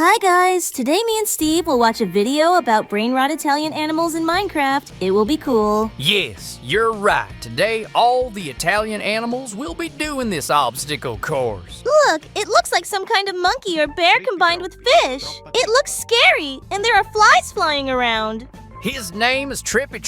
Hi guys! Today me and Steve will watch a video about Brainrot Italian animals in Minecraft. It will be cool. Yes, you're right. Today, all the Italian animals will be doing this obstacle course. Look, it looks like some kind of monkey or bear combined with fish. It looks scary, and there are flies flying around. His name is Trippy.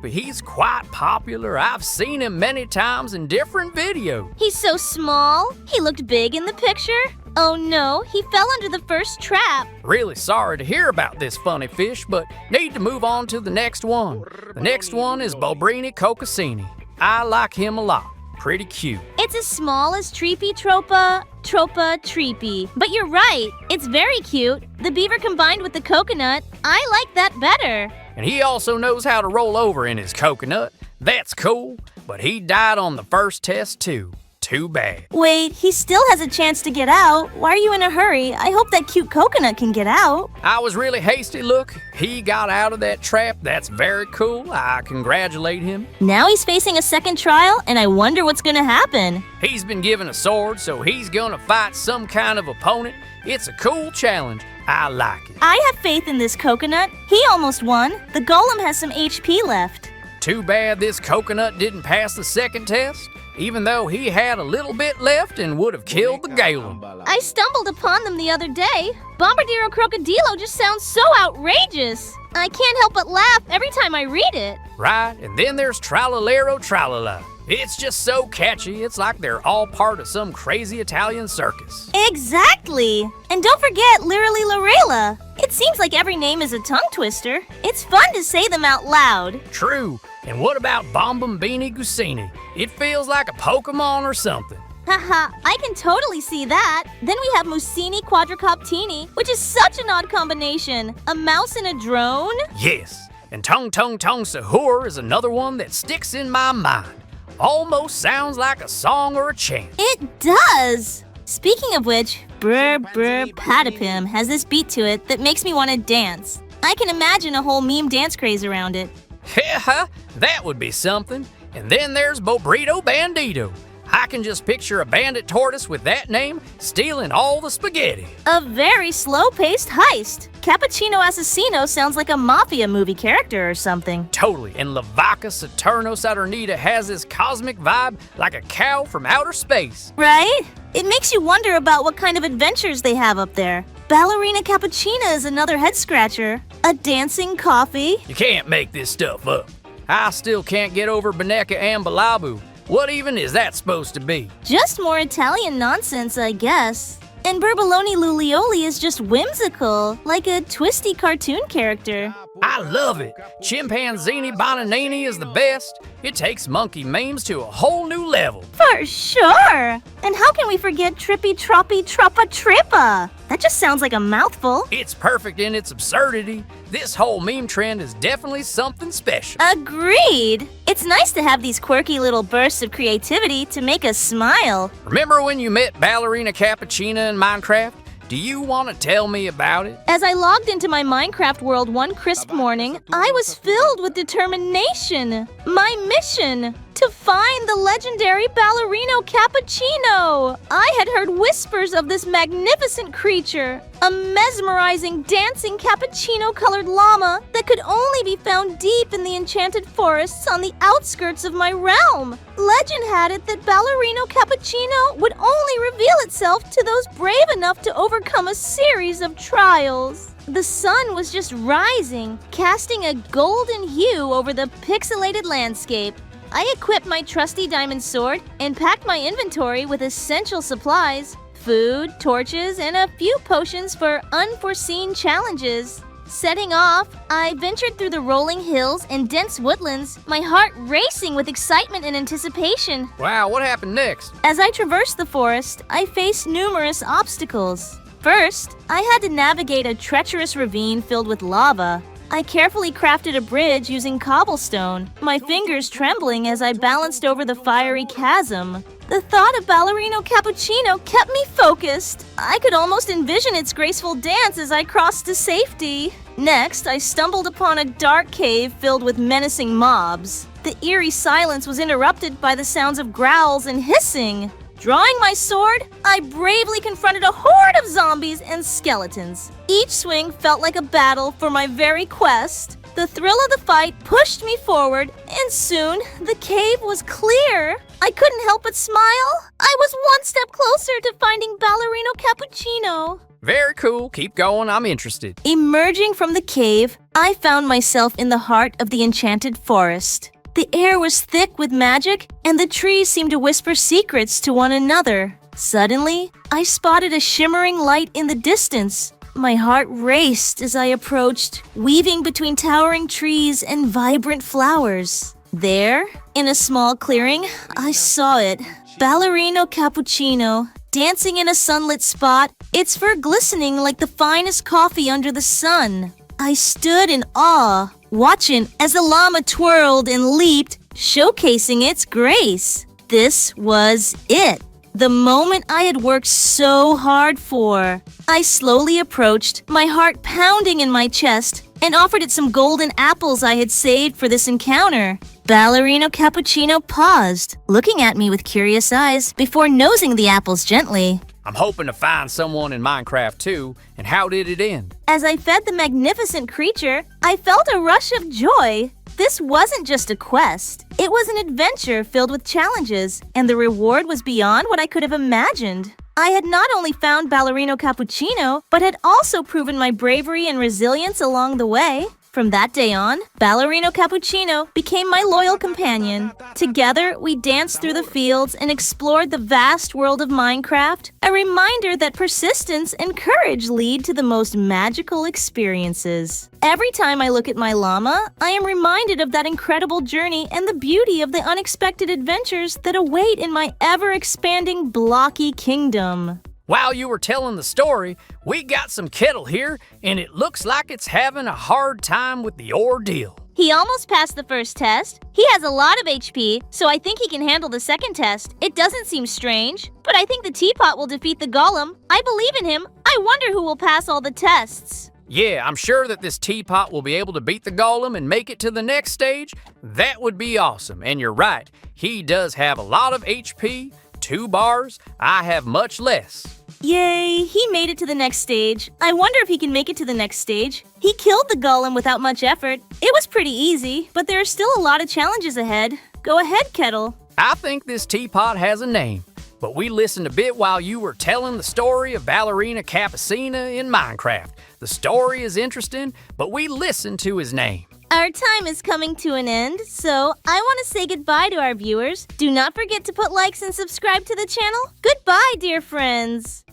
He's quite popular. I've seen him many times in different videos. He's so small. He looked big in the picture. Oh no, he fell under the first trap. Really sorry to hear about this funny fish, but need to move on to the next one. The next one is Bobrini Coccosini. I like him a lot. Pretty cute. It's as small as Tropa Treepy. But you're right, it's very cute. The beaver combined with the coconut, I like that better. And he also knows how to roll over in his coconut. That's cool, but he died on the first test too. Too bad. Wait, he still has a chance to get out. Why are you in a hurry? I hope that cute coconut can get out. I was really hasty, look. He got out of that trap. That's very cool. I congratulate him. Now he's facing a second trial, and I wonder what's gonna happen. He's been given a sword, so he's gonna fight some kind of opponent. It's a cool challenge. I like it. I have faith in this coconut. He almost won. The golem has some HP left. Too bad this coconut didn't pass the second test, even though he had a little bit left and would have killed the golem. I stumbled upon them the other day. Bombardiro Crocodilo just sounds so outrageous. I can't help but laugh every time I read it. Right, and then there's Tralalero Tralala. It's just so catchy, it's like they're all part of some crazy Italian circus. Exactly! And don't forget Lirily Lorela. It seems like every name is a tongue twister. It's fun to say them out loud. True. And what about Bombambini Gusini? It feels like a Pokemon or something. Haha, I can totally see that. Then we have Mussini Quadricoptini, which is such an odd combination. A mouse and a drone? Yes, and Tung Sahur is another one that sticks in my mind. Almost sounds like a song or a chant. It does! Speaking of which, Brr Brr Patapim has this beat to it that makes me want to dance. I can imagine a whole meme dance craze around it. Heh, that would be something. And then there's Bobrito Bandito. I can just picture a bandit tortoise with that name stealing all the spaghetti. A very slow-paced heist. Cappuccino Assassino sounds like a mafia movie character or something. Totally, and La Vaca Saturno Saturnita has this cosmic vibe like a cow from outer space. Right? It makes you wonder about what kind of adventures they have up there. Ballerina Cappuccina is another head-scratcher. A dancing coffee. You can't make this stuff up. I still can't get over Beneca Ambalabu. What even is that supposed to be? Just more Italian nonsense, I guess. And Burbaloni Lulioli is just whimsical, like a twisty cartoon character. I love it. Chimpanzini Bonanini is the best. It takes monkey memes to a whole new level. For sure! And how can we forget Trippy Trippa? That just sounds like a mouthful. It's perfect in its absurdity. This whole meme trend is definitely something special. Agreed! It's nice to have these quirky little bursts of creativity to make us smile. Remember when you met Ballerina Cappuccina in Minecraft? Do you want to tell me about it? As I logged into my Minecraft world one crisp morning, I was filled with determination. My mission: to find the legendary Ballerino Cappuccino. I had heard whispers of this magnificent creature, a mesmerizing, dancing cappuccino-colored llama that could only be found deep in the enchanted forests on the outskirts of my realm. Legend had it that Ballerino Cappuccino would only reveal itself to those brave enough to overcome a series of trials. The sun was just rising, casting a golden hue over the pixelated landscape. I equipped my trusty diamond sword and packed my inventory with essential supplies, food, torches, and a few potions for unforeseen challenges. Setting off, I ventured through the rolling hills and dense woodlands, my heart racing with excitement and anticipation. Wow, what happened next? As I traversed the forest, I faced numerous obstacles. First, I had to navigate a treacherous ravine filled with lava. I carefully crafted a bridge using cobblestone, my fingers trembling as I balanced over the fiery chasm. The thought of Ballerino Cappuccino kept me focused. I could almost envision its graceful dance as I crossed to safety. Next, I stumbled upon a dark cave filled with menacing mobs. The eerie silence was interrupted by the sounds of growls and hissing. Drawing my sword, I bravely confronted a horde of zombies and skeletons. Each swing felt like a battle for my very quest. The thrill of the fight pushed me forward, and soon the cave was clear. I couldn't help but smile. I was one step closer to finding Ballerino Cappuccino. Very cool. Keep going. I'm interested. Emerging from the cave, I found myself in the heart of the enchanted forest. The air was thick with magic, and the trees seemed to whisper secrets to one another. Suddenly, I spotted a shimmering light in the distance. My heart raced as I approached, weaving between towering trees and vibrant flowers. There, in a small clearing, I saw it. Ballerino Cappuccino, dancing in a sunlit spot, its fur glistening like the finest coffee under the sun. I stood in awe, watching as the llama twirled and leaped, showcasing its grace. This was it. The moment I had worked so hard for. I slowly approached, my heart pounding in my chest, and offered it some golden apples I had saved for this encounter. Ballerino Cappuccino paused, looking at me with curious eyes before nosing the apples gently. I'm hoping to find someone in Minecraft too, and how did it end? As I fed the magnificent creature, I felt a rush of joy. This wasn't just a quest. It was an adventure filled with challenges, and the reward was beyond what I could have imagined. I had not only found Ballerino Cappuccino, but had also proven my bravery and resilience along the way. From that day on, Ballerino Cappuccino became my loyal companion. Together, we danced through the fields and explored the vast world of Minecraft, a reminder that persistence and courage lead to the most magical experiences. Every time I look at my llama, I am reminded of that incredible journey and the beauty of the unexpected adventures that await in my ever-expanding blocky kingdom. While you were telling the story, we got some kettle here, and it looks like it's having a hard time with the ordeal. He almost passed the first test. He has a lot of HP, so I think he can handle the second test. It doesn't seem strange, but I think the teapot will defeat the golem. I believe in him. I wonder who will pass all the tests. Yeah, I'm sure that this teapot will be able to beat the golem and make it to the next stage. That would be awesome, and you're right. He does have a lot of HP, 2 bars. I have much less. Yay, he made it to the next stage. I wonder if he can make it to the next stage. He killed the golem without much effort. It was pretty easy, but there are still a lot of challenges ahead. Go ahead, Kettle. I think this teapot has a name, but we listened a bit while you were telling the story of Ballerina Cappuccino in Minecraft. The story is interesting, but we listened to his name. Our time is coming to an end, so I want to say goodbye to our viewers. Do not forget to put likes and subscribe to the channel. Goodbye, dear friends.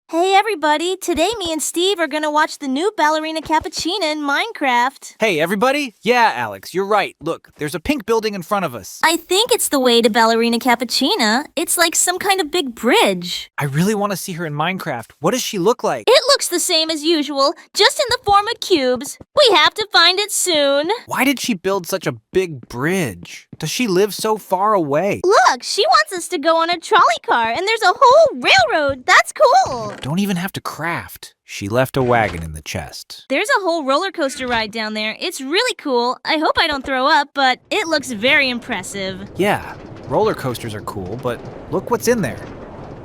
Hey everybody, today me and Steve are gonna watch the new Ballerina Cappuccino in Minecraft. Hey everybody! Yeah, Alex, you're right. Look, there's a pink building in front of us. I think it's the way to Ballerina Cappuccino. It's like some kind of big bridge. I really want to see her in Minecraft. What does she look like? It looks the same as usual, just in the form of cubes. We have to find it soon. Why did she build such a big bridge? Does she live so far away? Look, she wants us to go on a trolley car, and there's a whole railroad. That's cool. Don't even have to craft. She left a wagon in the chest. There's a whole roller coaster ride down there. It's really cool. I hope I don't throw up, but it looks very impressive. Yeah, roller coasters are cool, but look what's in there.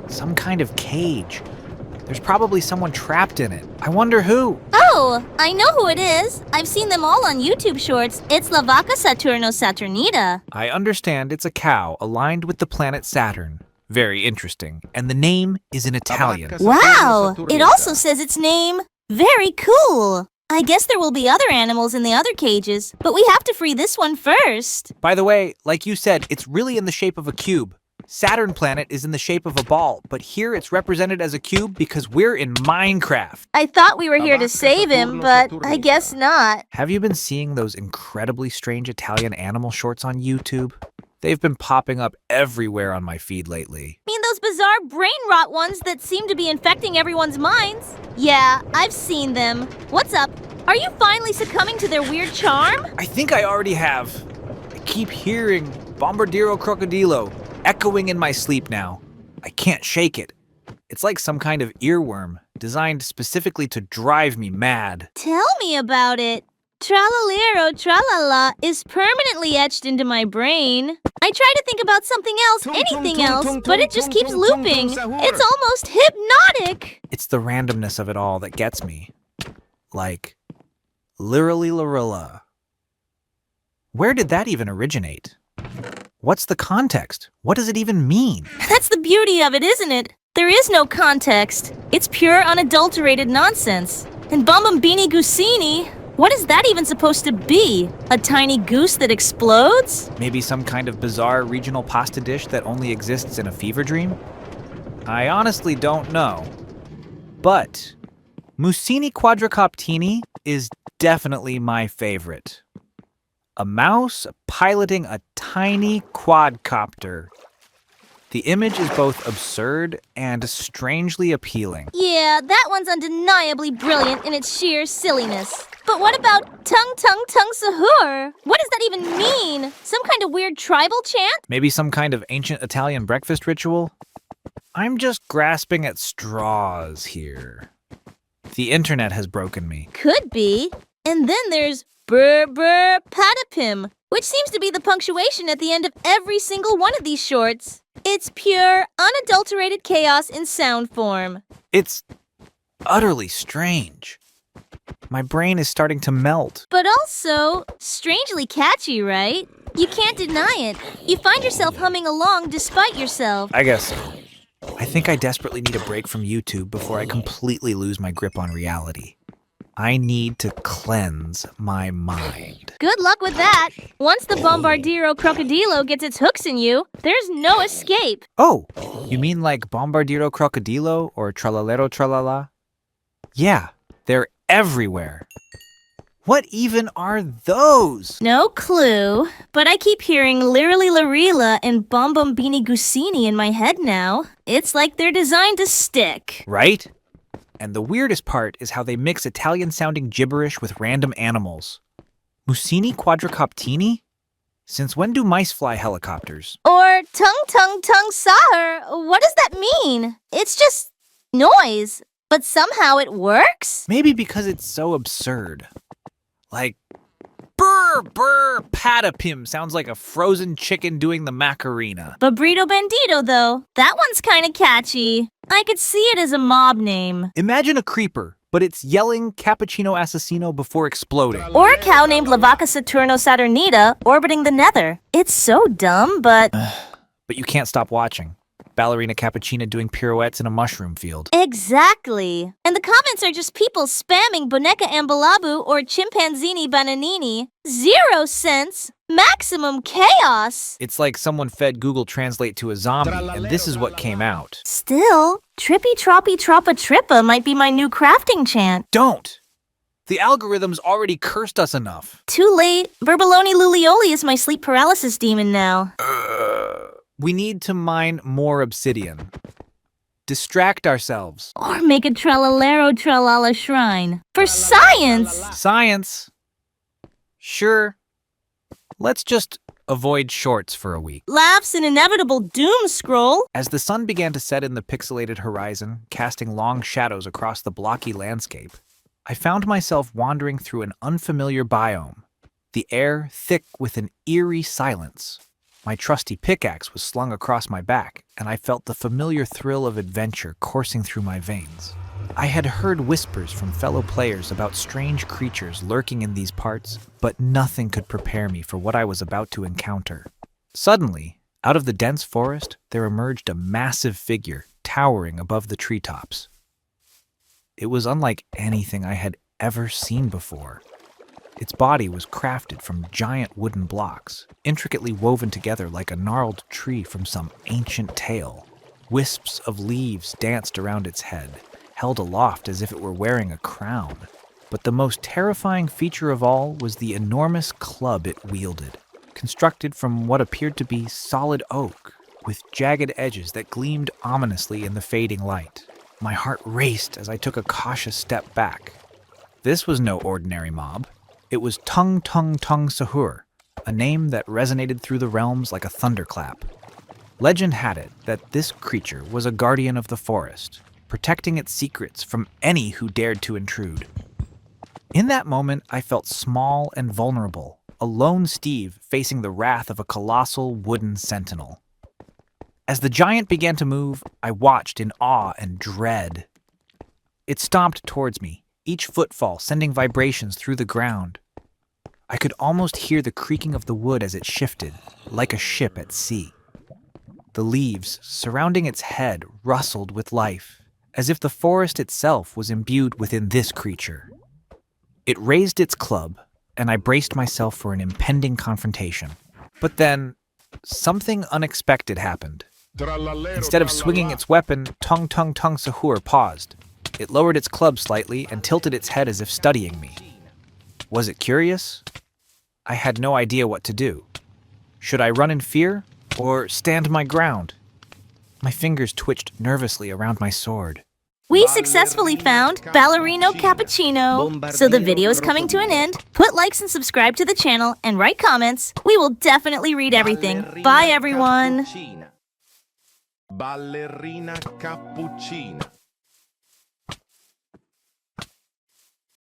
Some kind of cage. There's probably someone trapped in it. I wonder who. Oh, I know who it is. I've seen them all on YouTube shorts. It's La Vaca Saturno Saturnita. I understand it's a cow aligned with the planet Saturn. Very interesting. And the name is in Italian. Wow! It also says its name. Very cool. I guess there will be other animals in the other cages, but we have to free this one first. By the way, like you said, it's really in the shape of a cube. Saturn planet is in the shape of a ball, but here it's represented as a cube because we're in Minecraft. I thought we were here to save him, but I guess not. Have you been seeing those incredibly strange Italian animal shorts on YouTube? They've been popping up everywhere on my feed lately. I mean those bizarre Brainrot ones that seem to be infecting everyone's minds? Yeah, I've seen them. What's up? Are you finally succumbing to their weird charm? I think I already have. I keep hearing Bombardiro Crocodilo echoing in my sleep now. I can't shake it. It's like some kind of earworm designed specifically to drive me mad. Tell me about it. Tralalero tralala is permanently etched into my brain. I try to think about something else, anything else, but it just keeps looping. It's almost hypnotic. It's the randomness of it all that gets me. Like, literally Lorilla. Where did that even originate? What's the context? What does it even mean? That's the beauty of it, isn't it? There is no context. It's pure, unadulterated nonsense. And Bombambini Gusini, what is that even supposed to be? A tiny goose that explodes? Maybe some kind of bizarre regional pasta dish that only exists in a fever dream? I honestly don't know. But Mussini quadricoptini is definitely my favorite. A mouse piloting a tiny quadcopter. The image is both absurd and strangely appealing. Yeah, that one's undeniably brilliant in its sheer silliness. But what about tung tung tung sahur? What does that even mean? Some kind of weird tribal chant? Maybe some kind of ancient Italian breakfast ritual? I'm just grasping at straws here. The internet has broken me. Could be. And then there's brr brr patapim, which seems to be the punctuation at the end of every single one of these shorts. It's pure, unadulterated chaos in sound form. It's utterly strange. My brain is starting to melt. But also, strangely catchy, right? You can't deny it. You find yourself humming along despite yourself. I guess so. I think I desperately need a break from YouTube before I completely lose my grip on reality. I need to cleanse my mind. Good luck with that. Once the Bombardiro Crocodilo gets its hooks in you, there's no escape. Oh, you mean like Bombardiro Crocodilo or Tralalero Tralala? Yeah, they're everywhere. What even are those? No clue, but I keep hearing Lirili Larila and Bombambini Gusini in my head now. It's like they're designed to stick. Right? And the weirdest part is how they mix Italian-sounding gibberish with random animals. Mussini quadricoptini? Since when do mice fly helicopters? Or tung tung tung sahur. What does that mean? It's just noise, but somehow it works? Maybe because it's so absurd. Like, brr, brr, patapim sounds like a frozen chicken doing the Macarena. Babrito Bandito, though. That one's kind of catchy. I could see it as a mob name. Imagine a creeper, but it's yelling Cappuccino Assassino before exploding. Or a cow named Lavaca Saturno Saturnita orbiting the nether. It's so dumb, but... But you can't stop watching. Ballerina Cappuccina doing pirouettes in a mushroom field. Exactly. And the comments are just people spamming Boneca Ambalabu or Chimpanzini Bananini. 0 sense. Maximum chaos. It's like someone fed Google Translate to a zombie, and this is what came out. Still, Trippy Troppy Troppa Trippa might be my new crafting chant. Don't! The algorithm's already cursed us enough. Too late. Verbaloni Lulioli is my sleep paralysis demon now. We need to mine more obsidian. Distract ourselves. Or make a Tralalero Tralala shrine. For science! Science? Sure. Let's just avoid shorts for a week. Laughs an inevitable doom scroll. As the sun began to set in the pixelated horizon, casting long shadows across the blocky landscape, I found myself wandering through an unfamiliar biome, the air thick with an eerie silence. My trusty pickaxe was slung across my back, and I felt the familiar thrill of adventure coursing through my veins. I had heard whispers from fellow players about strange creatures lurking in these parts, but nothing could prepare me for what I was about to encounter. Suddenly, out of the dense forest, there emerged a massive figure towering above the treetops. It was unlike anything I had ever seen before. Its body was crafted from giant wooden blocks, intricately woven together like a gnarled tree from some ancient tale. Wisps of leaves danced around its head, held aloft as if it were wearing a crown. But the most terrifying feature of all was the enormous club it wielded, constructed from what appeared to be solid oak, with jagged edges that gleamed ominously in the fading light. My heart raced as I took a cautious step back. This was no ordinary mob. It was Tung Tung Tung Sahur, a name that resonated through the realms like a thunderclap. Legend had it that this creature was a guardian of the forest, protecting its secrets from any who dared to intrude. In that moment, I felt small and vulnerable, a lone Steve facing the wrath of a colossal wooden sentinel. As the giant began to move, I watched in awe and dread. It stomped towards me, each footfall sending vibrations through the ground. I could almost hear the creaking of the wood as it shifted, like a ship at sea. The leaves surrounding its head rustled with life, as if the forest itself was imbued within this creature. It raised its club, and I braced myself for an impending confrontation. But then, something unexpected happened. Instead of swinging its weapon, Tung Tung Tung Sahur paused. It lowered its club slightly and tilted its head as if studying me. Was it curious? I had no idea what to do. Should I run in fear, or stand my ground? My fingers twitched nervously around my sword. We successfully found Ballerino Cappuccino. So the video is coming to an end. Put likes and subscribe to the channel and write comments. We will definitely read everything. Bye, everyone. Ballerina cappuccina.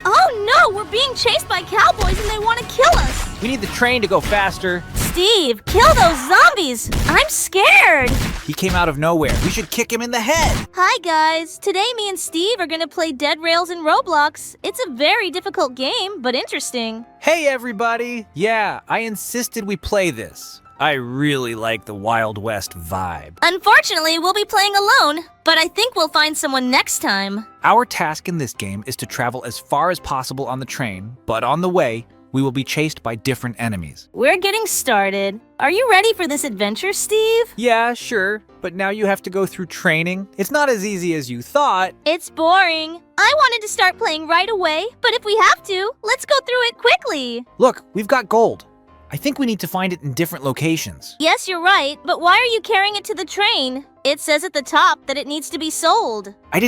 Oh no, we're being chased by cowboys and they want to kill us. We need the train to go faster. Steve, kill those zombies. I'm scared. He came out of nowhere. We should kick him in the head. Hi guys, today me and Steve are gonna play Dead Rails in Roblox. It's a very difficult game, but interesting. Hey everybody! Yeah, I insisted we play this. I really like the Wild West vibe. Unfortunately, we'll be playing alone, but I think we'll find someone next time. Our task in this game is to travel as far as possible on the train, but on the way, we will be chased by different enemies. We're getting started. Are you ready for this adventure, Steve? Yeah, sure, but now you have to go through training. It's not as easy as you thought. It's boring. I wanted to start playing right away, but if we have to, let's go through it quickly. Look, we've got gold. I think we need to find it in different locations. Yes, you're right, but why are you carrying it to the train? It says at the top that it needs to be sold. I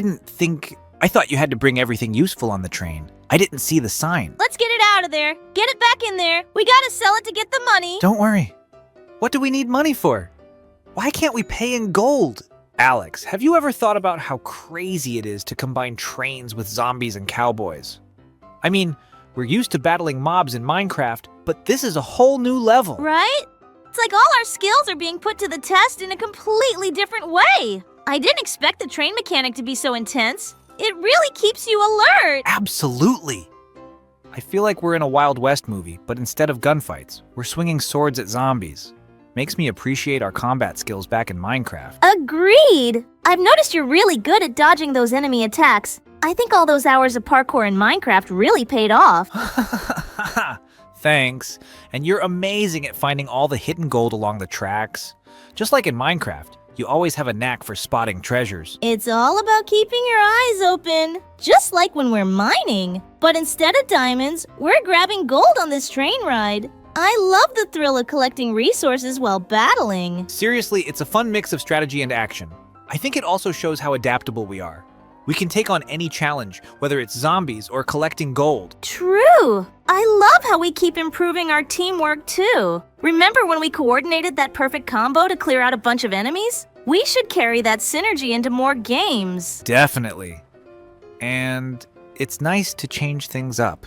thought you had to bring everything useful on the train. I didn't see the sign. Let's get it out of there. Get it back in there. We gotta sell it to get the money. Don't worry. What do we need money for? Why can't we pay in gold? Alex, have you ever thought about how crazy it is to combine trains with zombies and cowboys? I mean, we're used to battling mobs in Minecraft, but this is a whole new level. Right? It's like all our skills are being put to the test in a completely different way. I didn't expect the train mechanic to be so intense. It really keeps you alert. Absolutely. I feel like we're in a Wild West movie, but instead of gunfights, we're swinging swords at zombies. Makes me appreciate our combat skills back in Minecraft. Agreed. I've noticed you're really good at dodging those enemy attacks. I think all those hours of parkour in Minecraft really paid off. Thanks. And you're amazing at finding all the hidden gold along the tracks. Just like in Minecraft, you always have a knack for spotting treasures. It's all about keeping your eyes open, just like when we're mining. But instead of diamonds, we're grabbing gold on this train ride. I love the thrill of collecting resources while battling. Seriously, it's a fun mix of strategy and action. I think it also shows how adaptable we are. We can take on any challenge, whether it's zombies or collecting gold. True! I love how we keep improving our teamwork too. Remember when we coordinated that perfect combo to clear out a bunch of enemies? We should carry that synergy into more games. Definitely. And it's nice to change things up.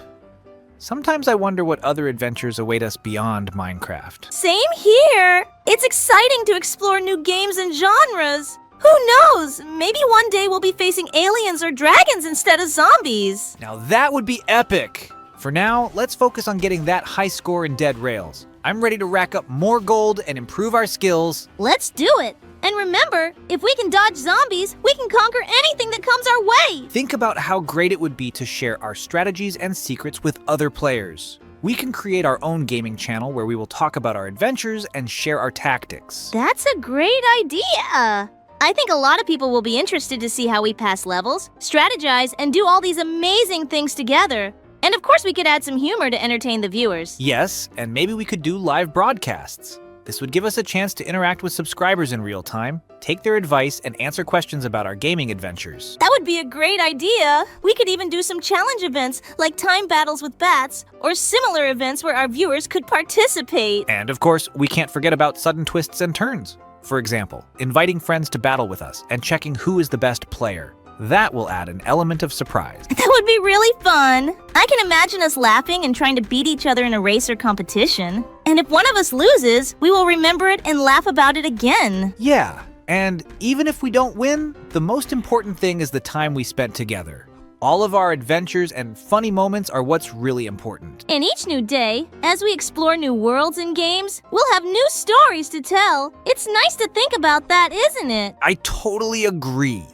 Sometimes I wonder what other adventures await us beyond Minecraft. Same here! It's exciting to explore new games and genres. Who knows? Maybe one day we'll be facing aliens or dragons instead of zombies. Now that would be epic! For now, let's focus on getting that high score in Dead Rails. I'm ready to rack up more gold and improve our skills. Let's do it! And remember, if we can dodge zombies, we can conquer anything that comes our way! Think about how great it would be to share our strategies and secrets with other players. We can create our own gaming channel where we will talk about our adventures and share our tactics. That's a great idea! I think a lot of people will be interested to see how we pass levels, strategize, and do all these amazing things together. And of course we could add some humor to entertain the viewers. Yes, and maybe we could do live broadcasts. This would give us a chance to interact with subscribers in real time, take their advice, and answer questions about our gaming adventures. That would be a great idea! We could even do some challenge events, like time battles with bats, or similar events where our viewers could participate. And of course, we can't forget about sudden twists and turns. For example, inviting friends to battle with us and checking who is the best player. That will add an element of surprise. That would be really fun. I can imagine us laughing and trying to beat each other in a race or competition. And if one of us loses, we will remember it and laugh about it again. Yeah, and even if we don't win, the most important thing is the time we spent together. All of our adventures and funny moments are what's really important. And each new day, as we explore new worlds and games, we'll have new stories to tell. It's nice to think about that, isn't it? I totally agree.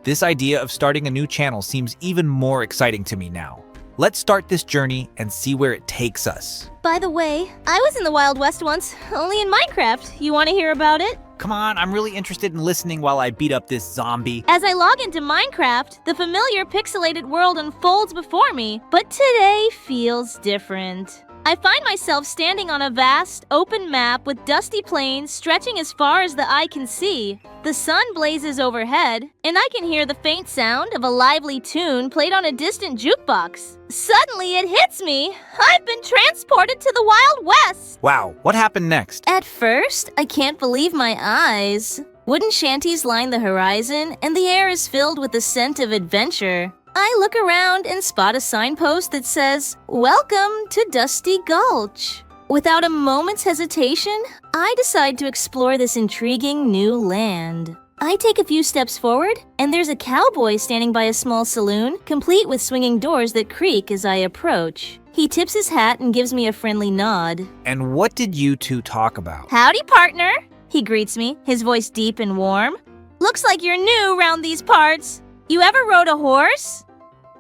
This idea of starting a new channel seems even more exciting to me now. Let's start this journey and see where it takes us. By the way, I was in the Wild West once, only in Minecraft. You want to hear about it? Come on, I'm really interested in listening while I beat up this zombie. As I log into Minecraft, the familiar pixelated world unfolds before me, but today feels different. I find myself standing on a vast, open map with dusty plains stretching as far as the eye can see. The sun blazes overhead, and I can hear the faint sound of a lively tune played on a distant jukebox. Suddenly it hits me. I've been transported to the Wild West! Wow, what happened next? At first, I can't believe my eyes. Wooden shanties line the horizon, and the air is filled with the scent of adventure. I look around and spot a signpost that says, "Welcome to Dusty Gulch." Without a moment's hesitation, I decide to explore this intriguing new land. I take a few steps forward, and there's a cowboy standing by a small saloon, complete with swinging doors that creak as I approach. He tips his hat and gives me a friendly nod. And what did you two talk about? "Howdy, partner," he greets me, his voice deep and warm. "Looks like you're new around these parts. You ever rode a horse?"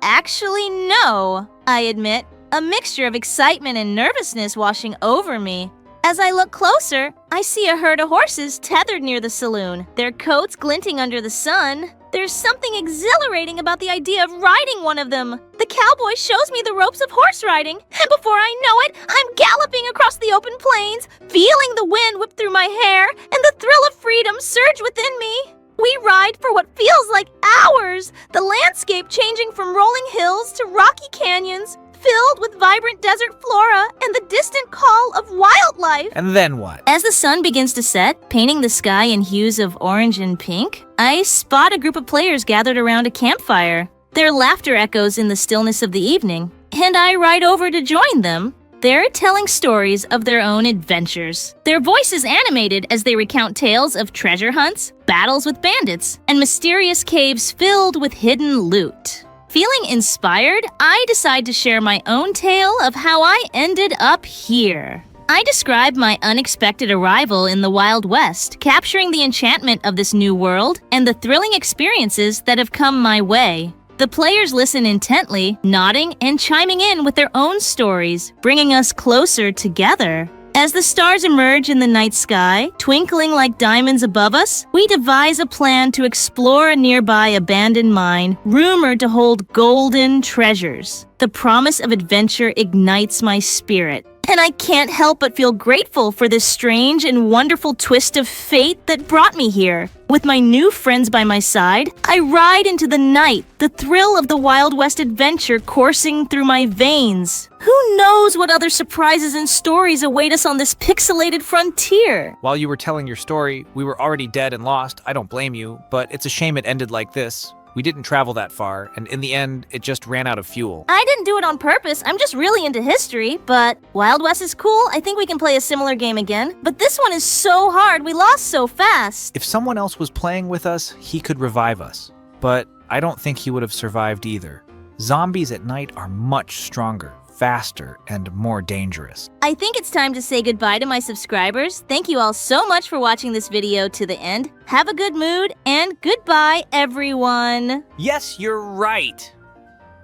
"Actually, no," I admit, a mixture of excitement and nervousness washing over me. As I look closer, I see a herd of horses tethered near the saloon, their coats glinting under the sun. There's something exhilarating about the idea of riding one of them. The cowboy shows me the ropes of horse riding, and before I know it, I'm galloping across the open plains, feeling the wind whip through my hair and the thrill of freedom surge within me. We ride for what feels like hours, the landscape changing from rolling hills to rocky canyons, filled with vibrant desert flora and the distant call of wildlife. And then what? As the sun begins to set, painting the sky in hues of orange and pink, I spot a group of players gathered around a campfire. Their laughter echoes in the stillness of the evening, and I ride over to join them. They're telling stories of their own adventures. Their voices animated as they recount tales of treasure hunts, battles with bandits, and mysterious caves filled with hidden loot. Feeling inspired, I decide to share my own tale of how I ended up here. I describe my unexpected arrival in the Wild West, capturing the enchantment of this new world and the thrilling experiences that have come my way. The players listen intently, nodding and chiming in with their own stories, bringing us closer together. As the stars emerge in the night sky, twinkling like diamonds above us, we devise a plan to explore a nearby abandoned mine, rumored to hold golden treasures. The promise of adventure ignites my spirit, and I can't help but feel grateful for this strange and wonderful twist of fate that brought me here. With my new friends by my side, I ride into the night, the thrill of the Wild West adventure coursing through my veins. Who knows what other surprises and stories await us on this pixelated frontier? While you were telling your story, we were already dead and lost. I don't blame you, but it's a shame it ended like this. We didn't travel that far, and in the end, it just ran out of fuel. I didn't do it on purpose. I'm just really into history, but Wild West is cool. I think we can play a similar game again. But this one is so hard. We lost so fast. If someone else was playing with us, he could revive us. But I don't think he would have survived either. Zombies at night are much stronger, faster, and more dangerous. I think it's time to say goodbye to my subscribers. Thank you all so much for watching this video to the end. Have a good mood, and goodbye, everyone. Yes, you're right.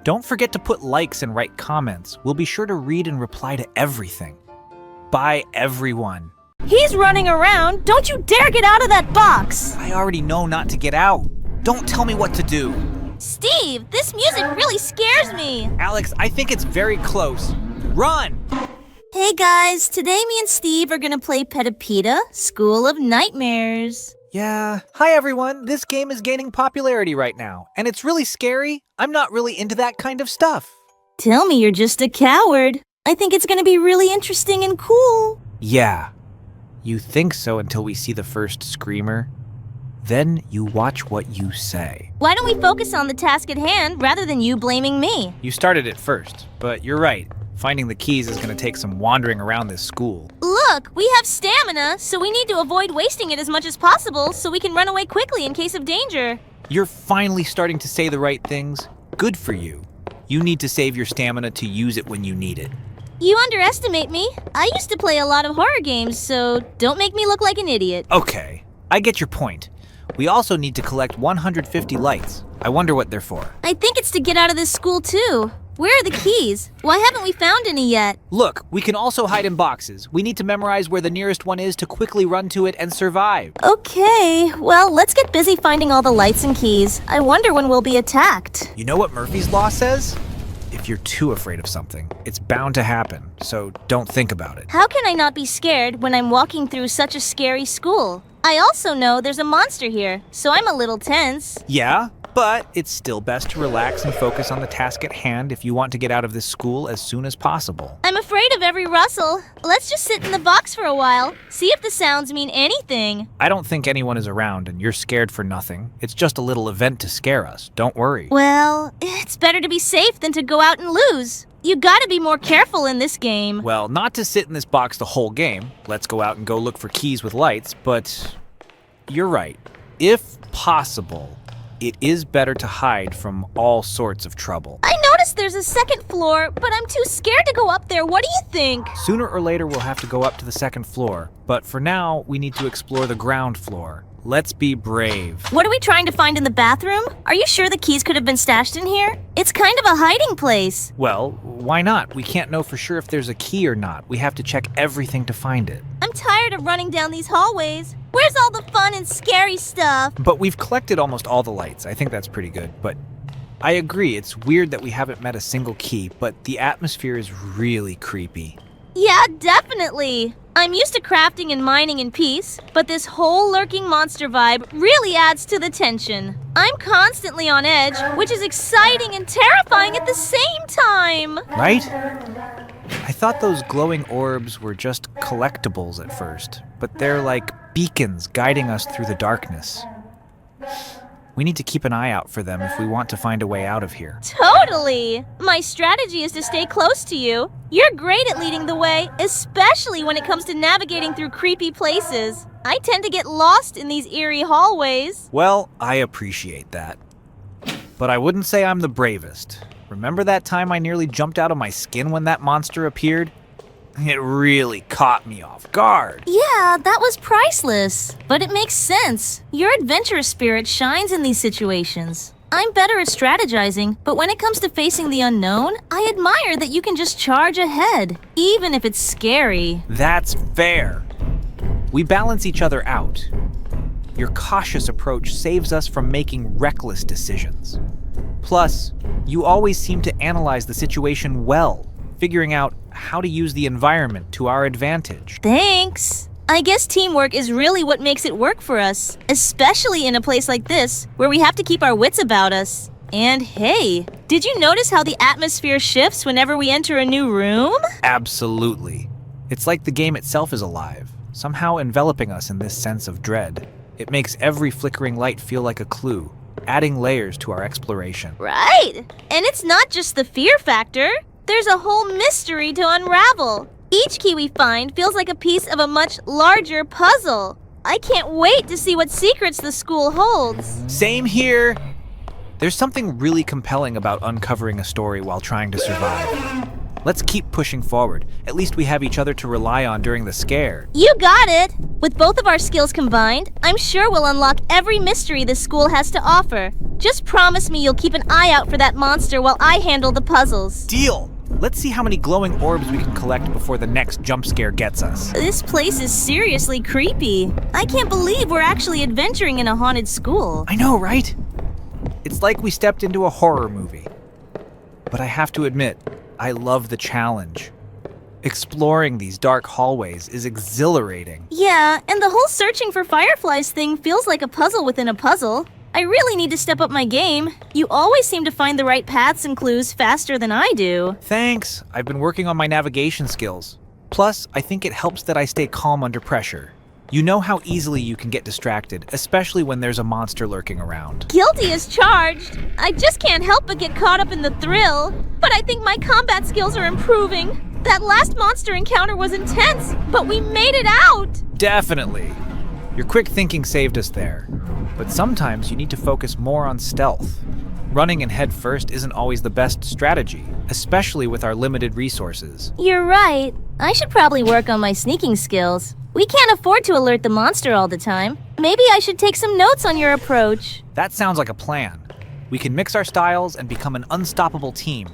Don't forget to put likes and write comments. We'll be sure to read and reply to everything. Bye, everyone. He's running around. Don't you dare get out of that box. I already know not to get out. Don't tell me what to do. Steve, this music really scares me. Alex, I think it's very close. Run! Hey guys, today me and Steve are gonna play Petapita, School of Nightmares. Yeah. Hi, everyone. This game is gaining popularity right now, and it's really scary. I'm not really into that kind of stuff. Tell me you're just a coward. I think it's gonna be really interesting and cool. Yeah. You think so until we see the first screamer. Then you watch what you say. Why don't we focus on the task at hand rather than you blaming me? You started it first, but you're right. Finding the keys is going to take some wandering around this school. Look, we have stamina, so we need to avoid wasting it as much as possible so we can run away quickly in case of danger. You're finally starting to say the right things. Good for you. You need to save your stamina to use it when you need it. You underestimate me. I used to play a lot of horror games, so don't make me look like an idiot. Okay, I get your point. We also need to collect 150 lights. I wonder what they're for. I think it's to get out of this school too. Where are the keys? Why haven't we found any yet? Look, we can also hide in boxes. We need to memorize where the nearest one is to quickly run to it and survive. Okay, well, let's get busy finding all the lights and keys. I wonder when we'll be attacked. You know what Murphy's Law says? If you're too afraid of something, it's bound to happen, so don't think about it. How can I not be scared when I'm walking through such a scary school? I also know there's a monster here, so I'm a little tense. Yeah, but it's still best to relax and focus on the task at hand if you want to get out of this school as soon as possible. I'm afraid of every rustle. Let's just sit in the box for a while, see if the sounds mean anything. I don't think anyone is around and you're scared for nothing. It's just a little event to scare us. Don't worry. Well, it's better to be safe than to go out and lose. You gotta be more careful in this game. Well, not to sit in this box the whole game. Let's go out and go look for keys with lights, but you're right. If possible, it is better to hide from all sorts of trouble. I noticed there's a second floor, but I'm too scared to go up there. What do you think? Sooner or later, we'll have to go up to the second floor, but for now, we need to explore the ground floor. Let's be brave. What are we trying to find in the bathroom? Are you sure the keys could have been stashed in here? It's kind of a hiding place. Well, why not? We can't know for sure if there's a key or not. We have to check everything to find it. I'm tired of running down these hallways. Where's all the fun and scary stuff? But we've collected almost all the lights. I think that's pretty good, but I agree. It's weird that we haven't met a single key, but the atmosphere is really creepy. Yeah, definitely. I'm used to crafting and mining in peace, but this whole lurking monster vibe really adds to the tension. I'm constantly on edge, which is exciting and terrifying at the same time. Right? I thought those glowing orbs were just collectibles at first, but they're like beacons guiding us through the darkness. We need to keep an eye out for them if we want to find a way out of here. Totally! My strategy is to stay close to you. You're great at leading the way, especially when it comes to navigating through creepy places. I tend to get lost in these eerie hallways. Well, I appreciate that. But I wouldn't say I'm the bravest. Remember that time I nearly jumped out of my skin when that monster appeared? It really caught me off guard. Yeah, that was priceless. But it makes sense. Your adventurous spirit shines in these situations. I'm better at strategizing, but when it comes to facing the unknown, I admire that you can just charge ahead, even if it's scary. That's fair. We balance each other out. Your cautious approach saves us from making reckless decisions. Plus, you always seem to analyze the situation well, figuring out how to use the environment to our advantage. Thanks. I guess teamwork is really what makes it work for us, especially in a place like this, where we have to keep our wits about us. And hey, did you notice how the atmosphere shifts whenever we enter a new room? Absolutely. It's like the game itself is alive, somehow enveloping us in this sense of dread. It makes every flickering light feel like a clue, adding layers to our exploration. Right! And it's not just the fear factor. There's a whole mystery to unravel. Each key we find feels like a piece of a much larger puzzle. I can't wait to see what secrets the school holds. Same here. There's something really compelling about uncovering a story while trying to survive. Let's keep pushing forward. At least we have each other to rely on during the scare. You got it! With both of our skills combined, I'm sure we'll unlock every mystery this school has to offer. Just promise me you'll keep an eye out for that monster while I handle the puzzles. Deal! Let's see how many glowing orbs we can collect before the next jump scare gets us. This place is seriously creepy. I can't believe we're actually adventuring in a haunted school. I know, right? It's like we stepped into a horror movie. But I have to admit, I love the challenge. Exploring these dark hallways is exhilarating. Yeah, and the whole searching for fireflies thing feels like a puzzle within a puzzle. I really need to step up my game. You always seem to find the right paths and clues faster than I do. Thanks. I've been working on my navigation skills. Plus, I think it helps that I stay calm under pressure. You know how easily you can get distracted, especially when there's a monster lurking around. Guilty as charged. I just can't help but get caught up in the thrill. But I think my combat skills are improving. That last monster encounter was intense, but we made it out! Definitely. Your quick thinking saved us there. But sometimes you need to focus more on stealth. Running and head first isn't always the best strategy, especially with our limited resources. You're right. I should probably work on my sneaking skills. We can't afford to alert the monster all the time. Maybe I should take some notes on your approach. That sounds like a plan. We can mix our styles and become an unstoppable team.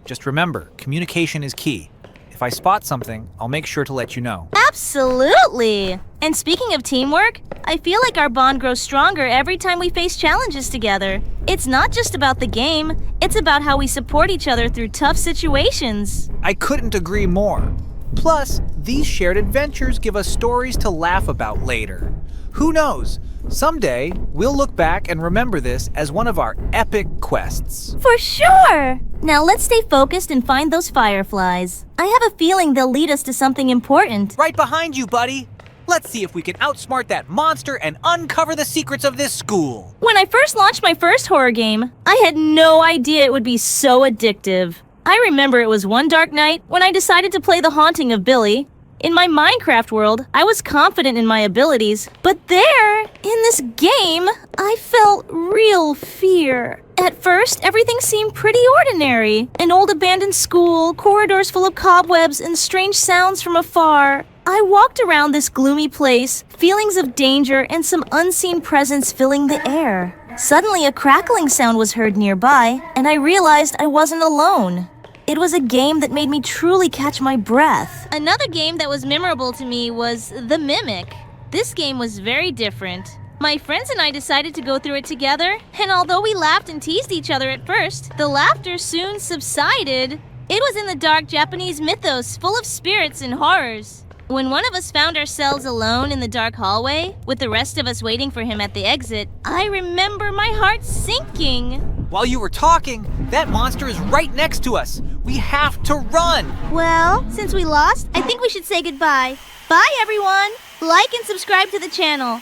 Just remember, communication is key. If I spot something, I'll make sure to let you know. Absolutely! And speaking of teamwork, I feel like our bond grows stronger every time we face challenges together. It's not just about the game, it's about how we support each other through tough situations. I couldn't agree more. Plus, these shared adventures give us stories to laugh about later. Who knows? Someday, we'll look back and remember this as one of our epic quests. For sure! Now let's stay focused and find those fireflies. I have a feeling they'll lead us to something important. Right behind you, buddy! Let's see if we can outsmart that monster and uncover the secrets of this school. When I first launched my first horror game, I had no idea it would be so addictive. I remember it was one dark night when I decided to play The Haunting of Billy. In my Minecraft world, I was confident in my abilities, but there, in this game, I felt real fear. At first, everything seemed pretty ordinary. An old abandoned school, corridors full of cobwebs, and strange sounds from afar. I walked around this gloomy place, feelings of danger and some unseen presence filling the air. Suddenly, a crackling sound was heard nearby, and I realized I wasn't alone. It was a game that made me truly catch my breath. Another game that was memorable to me was The Mimic. This game was very different. My friends and I decided to go through it together, and although we laughed and teased each other at first, the laughter soon subsided. It was in the dark Japanese mythos, full of spirits and horrors. When one of us found ourselves alone in the dark hallway, with the rest of us waiting for him at the exit, I remember my heart sinking. While you were talking, that monster is right next to us. We have to run. Well, since we lost, I think we should say goodbye. Bye, everyone! Like and subscribe to the channel.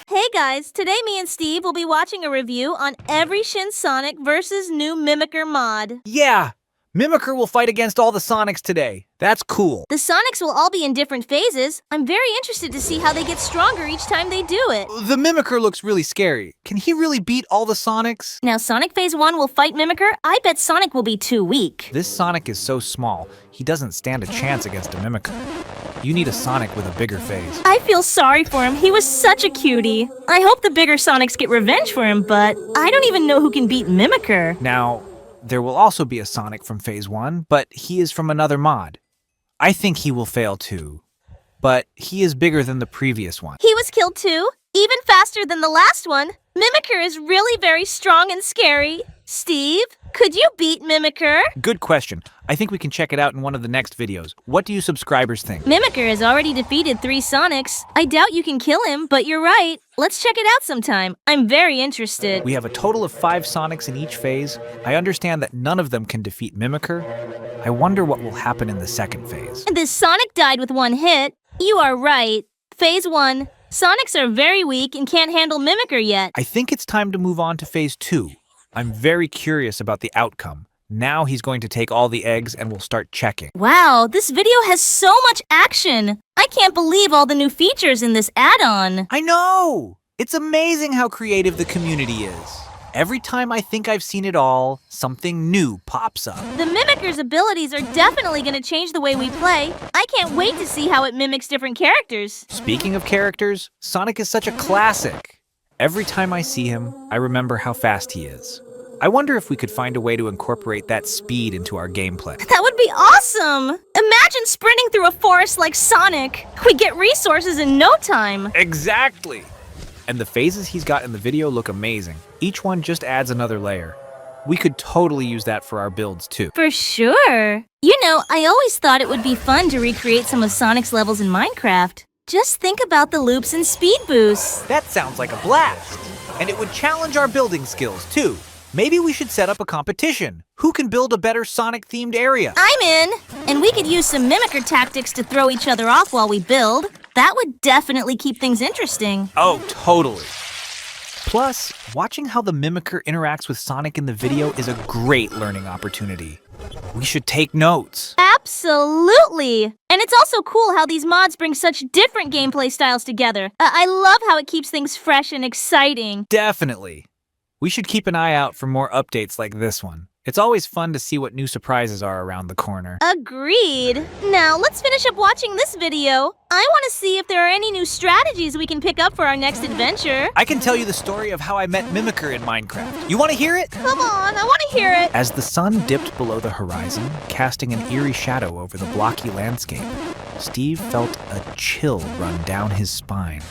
Hey guys, today me and Steve will be watching a review on every Shin Sonic vs. new Mimicker mod. Yeah, Mimicker will fight against all the Sonics today. That's cool. The Sonics will all be in different phases. I'm very interested to see how they get stronger each time they do it. The Mimicker looks really scary. Can he really beat all the Sonics? Now Sonic Phase 1 will fight Mimicker. I bet Sonic will be too weak. This Sonic is so small, he doesn't stand a chance against a Mimicker. You need a Sonic with a bigger phase. I feel sorry for him. He was such a cutie. I hope the bigger Sonics get revenge for him, but I don't even know who can beat Mimicker. Now, there will also be a Sonic from Phase 1, but he is from another mod. I think he will fail too, but he is bigger than the previous one. He was killed too, even faster than the last one. Mimicker is really very strong and scary. Steve, could you beat Mimicker? Good question. I think we can check it out in one of the next videos. What do you subscribers think? Mimicker has already defeated 3 Sonics. I doubt you can kill him, but you're right. Let's check it out sometime. I'm very interested. We have a total of 5 Sonics in each phase. I understand that none of them can defeat Mimicker. I wonder what will happen in the second phase. This Sonic died with 1 hit. You are right. Phase 1. Sonics are very weak and can't handle Mimicker yet. I think it's time to move on to Phase 2. I'm very curious about the outcome. Now he's going to take all the eggs and we'll start checking. Wow, this video has so much action! I can't believe all the new features in this add-on. I know! It's amazing how creative the community is. Every time I think I've seen it all, something new pops up. The Mimicker's abilities are definitely going to change the way we play. I can't wait to see how it mimics different characters. Speaking of characters, Sonic is such a classic. Every time I see him, I remember how fast he is. I wonder if we could find a way to incorporate that speed into our gameplay. That would be awesome! Imagine sprinting through a forest like Sonic. We'd get resources in no time. Exactly! And the phases he's got in the video look amazing. Each one just adds another layer. We could totally use that for our builds too. For sure! You know, I always thought it would be fun to recreate some of Sonic's levels in Minecraft. Just think about the loops and speed boosts. That sounds like a blast! And it would challenge our building skills too. Maybe we should set up a competition. Who can build a better Sonic-themed area? I'm in! And we could use some Mimicker tactics to throw each other off while we build. That would definitely keep things interesting. Oh, totally. Plus, watching how the Mimicker interacts with Sonic in the video is a great learning opportunity. We should take notes. Absolutely! And it's also cool how these mods bring such different gameplay styles together. I love how it keeps things fresh and exciting. Definitely. We should keep an eye out for more updates like this one. It's always fun to see what new surprises are around the corner. Agreed. Now, let's finish up watching this video. I want to see if there are any new strategies we can pick up for our next adventure. I can tell you the story of how I met Mimicker in Minecraft. You want to hear it? Come on, I want to hear it. As the sun dipped below the horizon, casting an eerie shadow over the blocky landscape, Steve felt a chill run down his spine.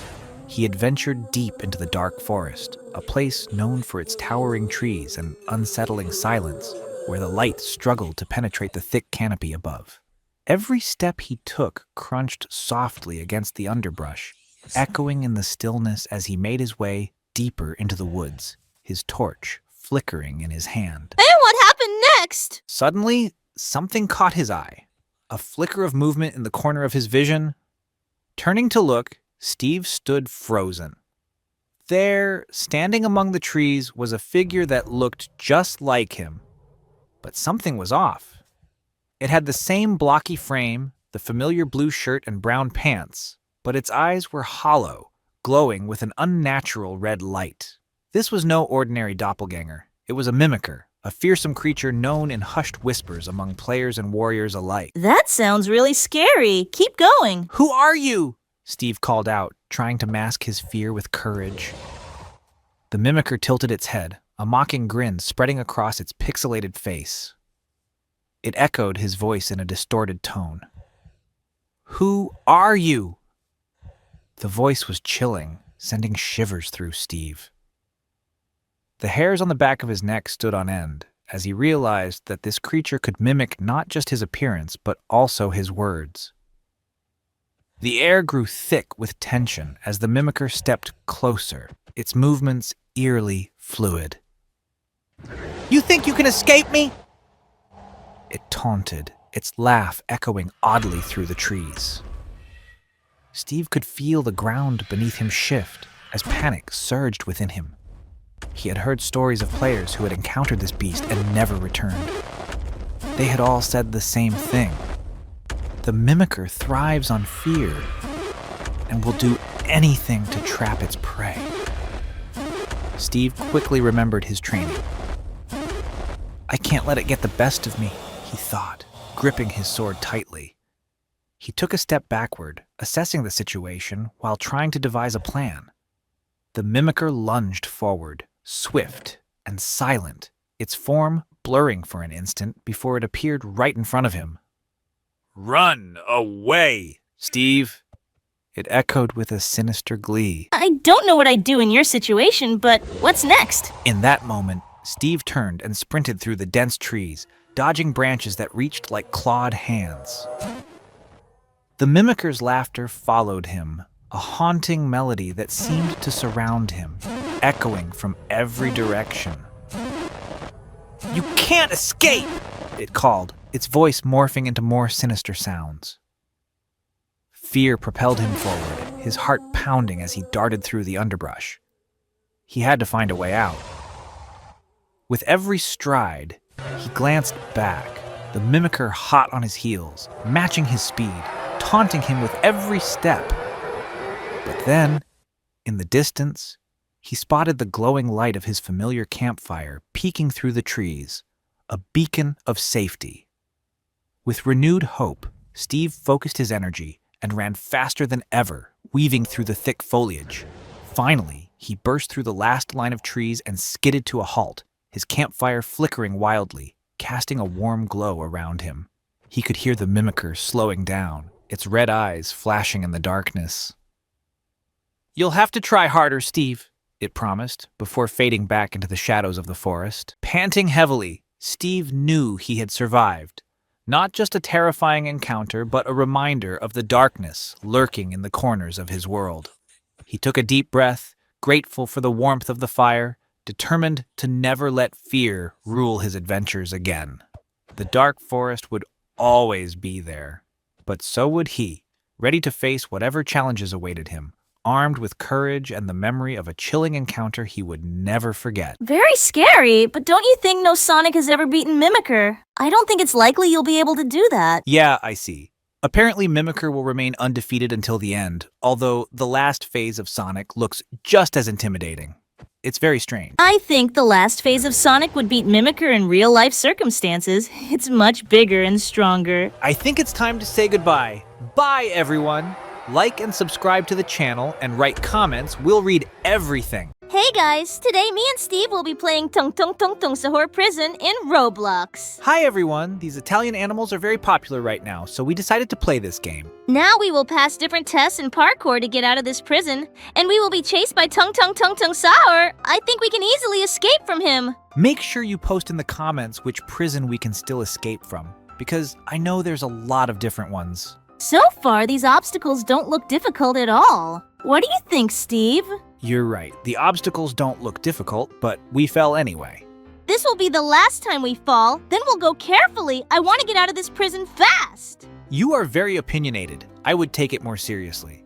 He had ventured deep into the dark forest, a place known for its towering trees and unsettling silence, where the light struggled to penetrate the thick canopy above. Every step he took crunched softly against the underbrush, echoing in the stillness as he made his way deeper into the woods, his torch flickering in his hand. And what happened next? Suddenly, something caught his eye. A flicker of movement in the corner of his vision. Turning to look, Steve stood frozen. There, standing among the trees, was a figure that looked just like him. But something was off. It had the same blocky frame, the familiar blue shirt and brown pants, but its eyes were hollow, glowing with an unnatural red light. This was no ordinary doppelganger. It was a Mimicker, a fearsome creature known in hushed whispers among players and warriors alike. That sounds really scary. Keep going. "Who are you?" Steve called out, trying to mask his fear with courage. The Mimicker tilted its head, a mocking grin spreading across its pixelated face. It echoed his voice in a distorted tone. "Who are you?" The voice was chilling, sending shivers through Steve. The hairs on the back of his neck stood on end as he realized that this creature could mimic not just his appearance, but also his words. The air grew thick with tension as the Mimicker stepped closer, its movements eerily fluid. "You think you can escape me?" It taunted, its laugh echoing oddly through the trees. Steve could feel the ground beneath him shift as panic surged within him. He had heard stories of players who had encountered this beast and never returned. They had all said the same thing. The Mimicker thrives on fear and will do anything to trap its prey. Steve quickly remembered his training. "I can't let it get the best of me," he thought, gripping his sword tightly. He took a step backward, assessing the situation while trying to devise a plan. The Mimicker lunged forward, swift and silent, its form blurring for an instant before it appeared right in front of him. "Run away, Steve!" It echoed with a sinister glee. I don't know what I'd do in your situation, but what's next? In that moment, Steve turned and sprinted through the dense trees, dodging branches that reached like clawed hands. The Mimicker's laughter followed him, a haunting melody that seemed to surround him, echoing from every direction. "You can't escape!" it called, its voice morphing into more sinister sounds. Fear propelled him forward, his heart pounding as he darted through the underbrush. He had to find a way out. With every stride, he glanced back, the Mimicker hot on his heels, matching his speed, taunting him with every step. But then, in the distance, he spotted the glowing light of his familiar campfire peeking through the trees, a beacon of safety. With renewed hope, Steve focused his energy and ran faster than ever, weaving through the thick foliage. Finally, he burst through the last line of trees and skidded to a halt, his campfire flickering wildly, casting a warm glow around him. He could hear the Mimicker slowing down, its red eyes flashing in the darkness. "You'll have to try harder, Steve," it promised, before fading back into the shadows of the forest. Panting heavily, Steve knew he had survived. Not just a terrifying encounter, but a reminder of the darkness lurking in the corners of his world. He took a deep breath, grateful for the warmth of the fire, determined to never let fear rule his adventures again. The dark forest would always be there, but so would he, ready to face whatever challenges awaited him, armed with courage and the memory of a chilling encounter he would never forget. Very scary, but don't you think no Sonic has ever beaten Mimicker? I don't think it's likely you'll be able to do that. Yeah, I see. Apparently, Mimicker will remain undefeated until the end, although the last phase of Sonic looks just as intimidating. It's very strange. I think the last phase of Sonic would beat Mimicker in real-life circumstances. It's much bigger and stronger. I think it's time to say goodbye. Bye, everyone! Like and subscribe to the channel and write comments. We'll read everything. Hey guys, today me and Steve will be playing Tung Tung Tung Tung Sahur Prison in Roblox. Hi, everyone! These Italian animals are very popular right now, so we decided to play this game. Now we will pass different tests and parkour to get out of this prison, and we will be chased by Tung Tung Tung Tung Sahur. I think we can easily escape from him. Make sure you post in the comments which prison we can still escape from, because I know there's a lot of different ones. So far, these obstacles don't look difficult at all. What do you think, Steve? You're right. The obstacles don't look difficult, but we fell anyway. This will be the last time we fall. Then we'll go carefully. I want to get out of this prison fast. You are very opinionated. I would take it more seriously.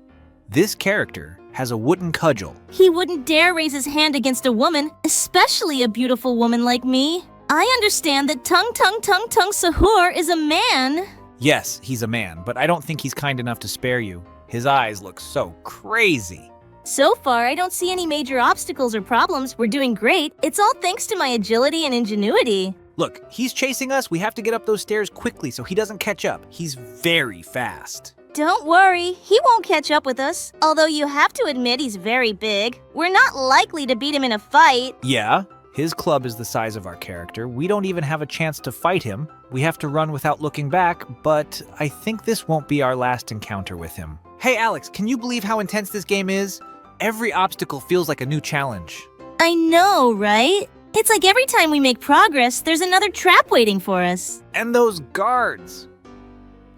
This character has a wooden cudgel. He wouldn't dare raise his hand against a woman, especially a beautiful woman like me. I understand that Tung Tung Tung Tung Sahur is a man. Yes, he's a man, but I don't think he's kind enough to spare you. His eyes look so crazy. So far, I don't see any major obstacles or problems. We're doing great. It's all thanks to my agility and ingenuity. Look, he's chasing us. We have to get up those stairs quickly so he doesn't catch up. He's very fast. Don't worry, he won't catch up with us. Although you have to admit he's very big. We're not likely to beat him in a fight. Yeah, his club is the size of our character. We don't even have a chance to fight him. We have to run without looking back, but I think this won't be our last encounter with him. Hey Alex, can you believe how intense this game is? Every obstacle feels like a new challenge. I know, right? It's like every time we make progress, there's another trap waiting for us. And those guards!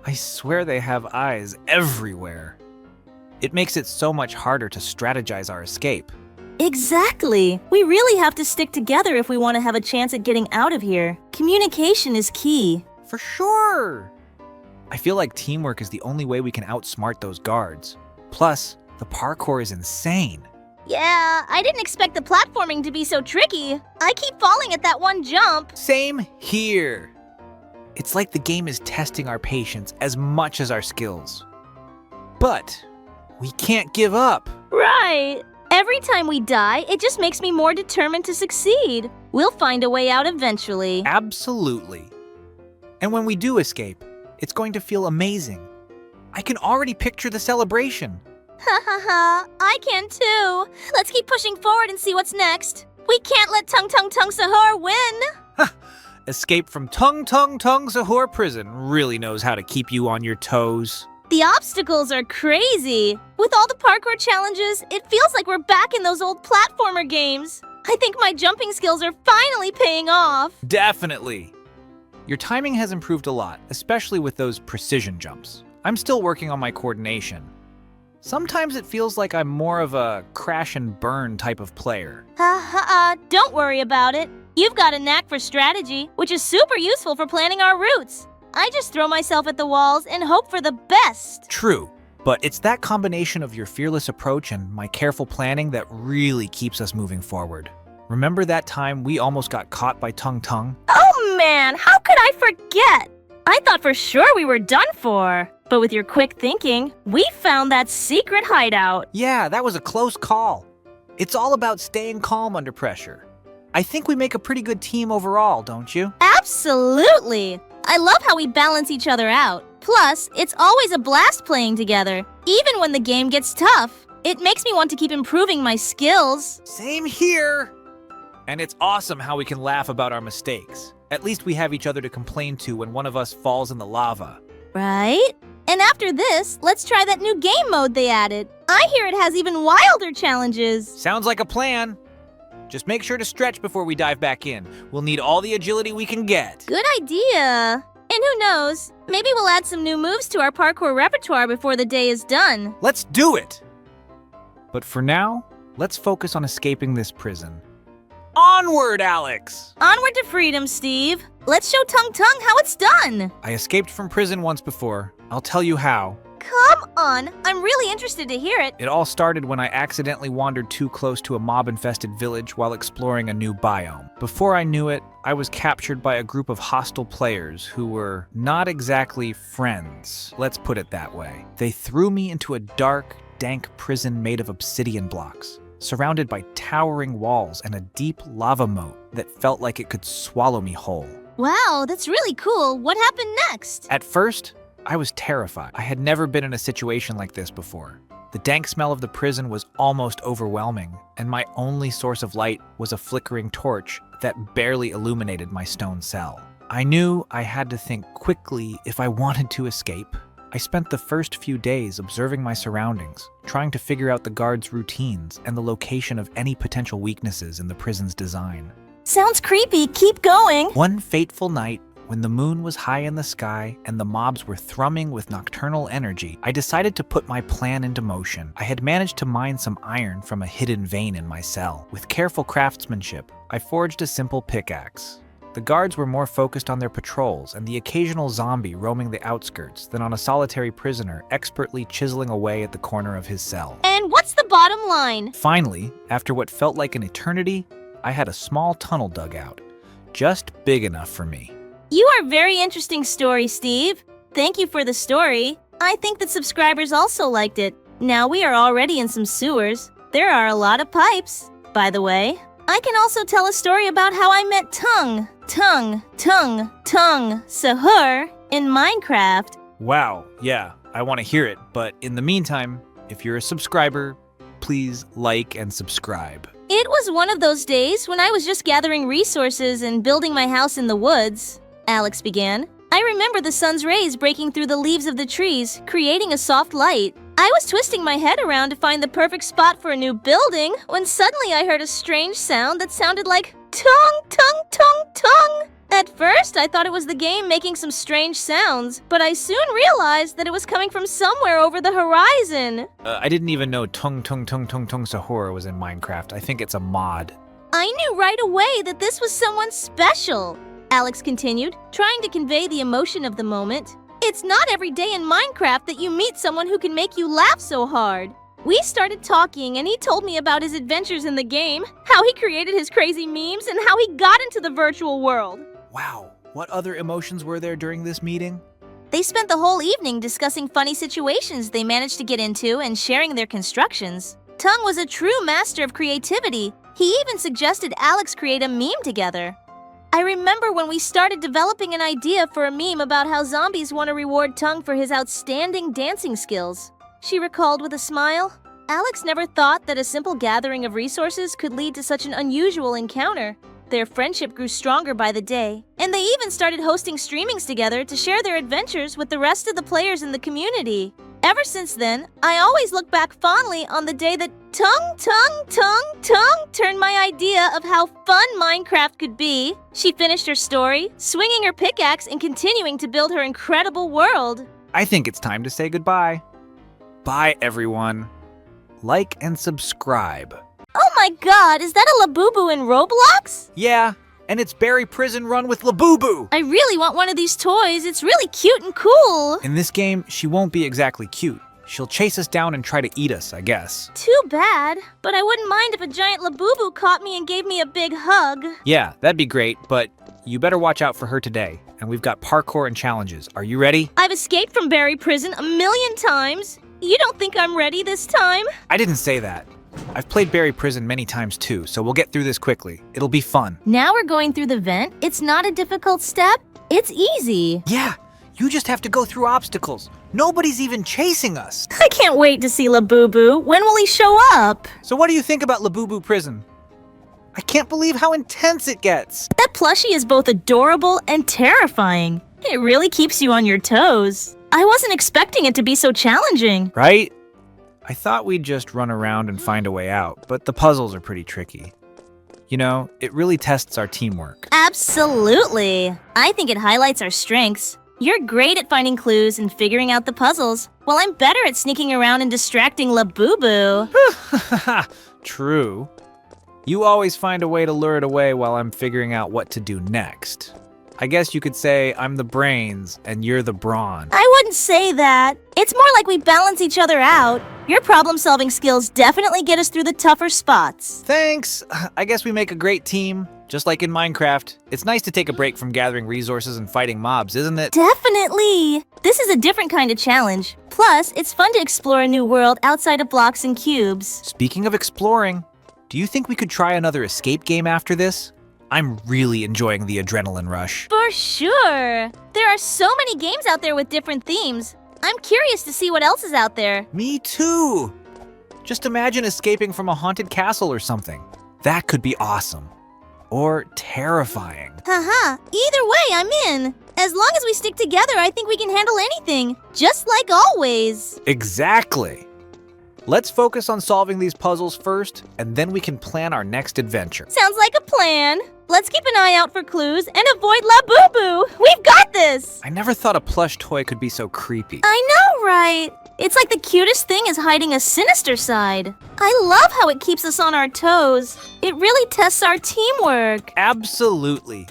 I swear they have eyes everywhere. It makes it so much harder to strategize our escape. Exactly. We really have to stick together if we want to have a chance at getting out of here. Communication is key. For sure! I feel like teamwork is the only way we can outsmart those guards. Plus, the parkour is insane. Yeah, I didn't expect the platforming to be so tricky. I keep falling at that one jump. Same here. It's like the game is testing our patience as much as our skills. But we can't give up. Right. Every time we die, it just makes me more determined to succeed. We'll find a way out eventually. Absolutely. And when we do escape, it's going to feel amazing. I can already picture the celebration. Ha ha ha, I can too. Let's keep pushing forward and see what's next. We can't let Tung Tung Tung Sahur win. Escape from Tung Tung Tung Sahur prison really knows how to keep you on your toes. The obstacles are crazy. With all the parkour challenges, it feels like we're back in those old platformer games. I think my jumping skills are finally paying off. Definitely. Your timing has improved a lot, especially with those precision jumps. I'm still working on my coordination. Sometimes it feels like I'm more of a crash and burn type of player. Ha ha, don't worry about it. You've got a knack for strategy, which is super useful for planning our routes. I just throw myself at the walls and hope for the best. True, but it's that combination of your fearless approach and my careful planning that really keeps us moving forward. Remember that time we almost got caught by Tung Tung? Oh man, how could I forget? I thought for sure we were done for. But with your quick thinking, we found that secret hideout. Yeah, that was a close call. It's all about staying calm under pressure. I think we make a pretty good team overall, don't you? Absolutely! I love how we balance each other out. Plus, it's always a blast playing together. Even when the game gets tough, it makes me want to keep improving my skills. Same here! And it's awesome how we can laugh about our mistakes. At least we have each other to complain to when one of us falls in the lava. Right? And after this, let's try that new game mode they added. I hear it has even wilder challenges. Sounds like a plan. Just make sure to stretch before we dive back in. We'll need all the agility we can get. Good idea. And who knows, maybe we'll add some new moves to our parkour repertoire before the day is done. Let's do it! But for now, let's focus on escaping this prison. Onward, Alex! Onward to freedom, Steve. Let's show Tung Tung how it's done. I escaped from prison once before. I'll tell you how. Come on, I'm really interested to hear it. It all started when I accidentally wandered too close to a mob-infested village while exploring a new biome. Before I knew it, I was captured by a group of hostile players who were not exactly friends. Let's put it that way. They threw me into a dark, dank prison made of obsidian blocks, surrounded by towering walls and a deep lava moat that felt like it could swallow me whole. Wow, that's really cool. What happened next? At first, I was terrified. I had never been in a situation like this before. The dank smell of the prison was almost overwhelming, and my only source of light was a flickering torch that barely illuminated my stone cell. I knew I had to think quickly if I wanted to escape. I spent the first few days observing my surroundings, trying to figure out the guards' routines and the location of any potential weaknesses in the prison's design. Sounds creepy. Keep going. One fateful night, when the moon was high in the sky and the mobs were thrumming with nocturnal energy, I decided to put my plan into motion. I had managed to mine some iron from a hidden vein in my cell. With careful craftsmanship, I forged a simple pickaxe. The guards were more focused on their patrols and the occasional zombie roaming the outskirts than on a solitary prisoner expertly chiseling away at the corner of his cell. And what's the bottom line? Finally, after what felt like an eternity, I had a small tunnel dug out, just big enough for me. You are a very interesting story, Steve. Thank you for the story. I think that subscribers also liked it. Now we are already in some sewers. There are a lot of pipes. By the way, I can also tell a story about how I met Tung Sahur in Minecraft. Wow, yeah, I want to hear it, but in the meantime, if you're a subscriber, please like and subscribe. It was one of those days when I was just gathering resources and building my house in the woods, Alex began. I remember the sun's rays breaking through the leaves of the trees, creating a soft light. I was twisting my head around to find the perfect spot for a new building when suddenly I heard a strange sound that sounded like tung, tung, tung, tung. At first, I thought it was the game making some strange sounds, but I soon realized that it was coming from somewhere over the horizon. I didn't even know Tung Sahur was in Minecraft. I think it's a mod. I knew right away that this was someone special, Alex continued, trying to convey the emotion of the moment. It's not every day in Minecraft that you meet someone who can make you laugh so hard. We started talking and he told me about his adventures in the game, how he created his crazy memes, and how he got into the virtual world. Wow, what other emotions were there during this meeting? They spent the whole evening discussing funny situations they managed to get into and sharing their constructions. Tung was a true master of creativity. He even suggested Alex create a meme together. I remember when we started developing an idea for a meme about how zombies want to reward Tung for his outstanding dancing skills. She recalled with a smile. Alex never thought that a simple gathering of resources could lead to such an unusual encounter. Their friendship grew stronger by the day, and they even started hosting streamings together to share their adventures with the rest of the players in the community. Ever since then, I always look back fondly on the day that Tung turned my idea of how fun Minecraft could be. She finished her story, swinging her pickaxe and continuing to build her incredible world. I think it's time to say goodbye. Bye, everyone. Like and subscribe. Oh my god, is that a Labubu in Roblox? Yeah, and it's Berry Prison Run with Labubu! I really want one of these toys. It's really cute and cool. In this game, she won't be exactly cute. She'll chase us down and try to eat us, I guess. Too bad, but I wouldn't mind if a giant Labubu caught me and gave me a big hug. Yeah, that'd be great, but you better watch out for her today. And we've got parkour and challenges. Are you ready? I've escaped from Berry Prison 1,000,000 times. You don't think I'm ready this time? I didn't say that. I've played Berry Prison many times too, so we'll get through this quickly. It'll be fun. Now we're going through the vent. It's not a difficult step. It's easy. Yeah, you just have to go through obstacles. Nobody's even chasing us. I can't wait to see Labubu. When will he show up? So what do you think about Labubu Prison? I can't believe how intense it gets. That plushie is both adorable and terrifying. It really keeps you on your toes. I wasn't expecting it to be so challenging. Right? I thought we'd just run around and find a way out, but the puzzles are pretty tricky. You know, it really tests our teamwork. Absolutely. I think it highlights our strengths. You're great at finding clues and figuring out the puzzles, while I'm better at sneaking around and distracting Labubu. True. You always find a way to lure it away while I'm figuring out what to do next. I guess you could say I'm the brains and you're the brawn. I wouldn't say that. It's more like we balance each other out. Your problem-solving skills definitely get us through the tougher spots. Thanks. I guess we make a great team. Just like in Minecraft, it's nice to take a break from gathering resources and fighting mobs, isn't it? Definitely. This is a different kind of challenge. Plus, it's fun to explore a new world outside of blocks and cubes. Speaking of exploring, do you think we could try another escape game after this? I'm really enjoying the adrenaline rush. For sure. There are so many games out there with different themes. I'm curious to see what else is out there. Me too. Just imagine escaping from a haunted castle or something. That could be awesome. Or terrifying. Haha, either way, I'm in. As long as we stick together, I think we can handle anything. Just like always. Exactly. Let's focus on solving these puzzles first, and then we can plan our next adventure. Sounds like a plan. Let's keep an eye out for clues and avoid La Boo Boo. We've got this. I never thought a plush toy could be so creepy. I know, right? It's like the cutest thing is hiding a sinister side. I love how it keeps us on our toes. It really tests our teamwork. Absolutely.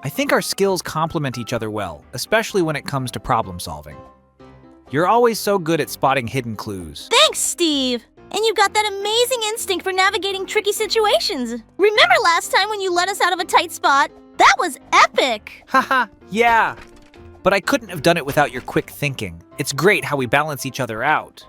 I think our skills complement each other well, especially when it comes to problem solving. You're always so good at spotting hidden clues. Thanks, Steve. And you've got that amazing instinct for navigating tricky situations. Remember last time when you let us out of a tight spot? That was epic. Haha, yeah. But I couldn't have done it without your quick thinking. It's great how we balance each other out.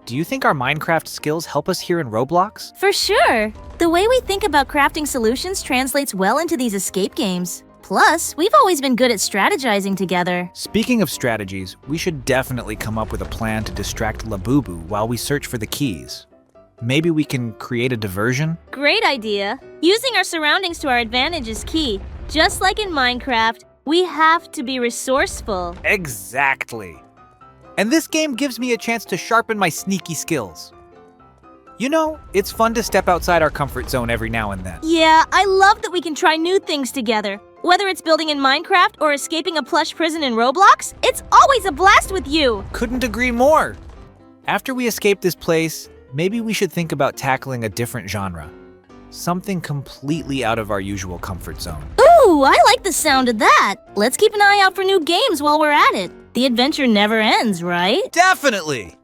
Do you think our Minecraft skills help us here in Roblox? For sure. The way we think about crafting solutions translates well into these escape games. Plus, we've always been good at strategizing together. Speaking of strategies, we should definitely come up with a plan to distract Labubu while we search for the keys. Maybe we can create a diversion? Great idea. Using our surroundings to our advantage is key. Just like in Minecraft, we have to be resourceful. Exactly. And this game gives me a chance to sharpen my sneaky skills. You know, it's fun to step outside our comfort zone every now and then. Yeah, I love that we can try new things together. Whether it's building in Minecraft or escaping a plush prison in Roblox, it's always a blast with you. Couldn't agree more. After we escape this place, maybe we should think about tackling a different genre. Something completely out of our usual comfort zone. Ooh, I like the sound of that. Let's keep an eye out for new games while we're at it. The adventure never ends, right? Definitely!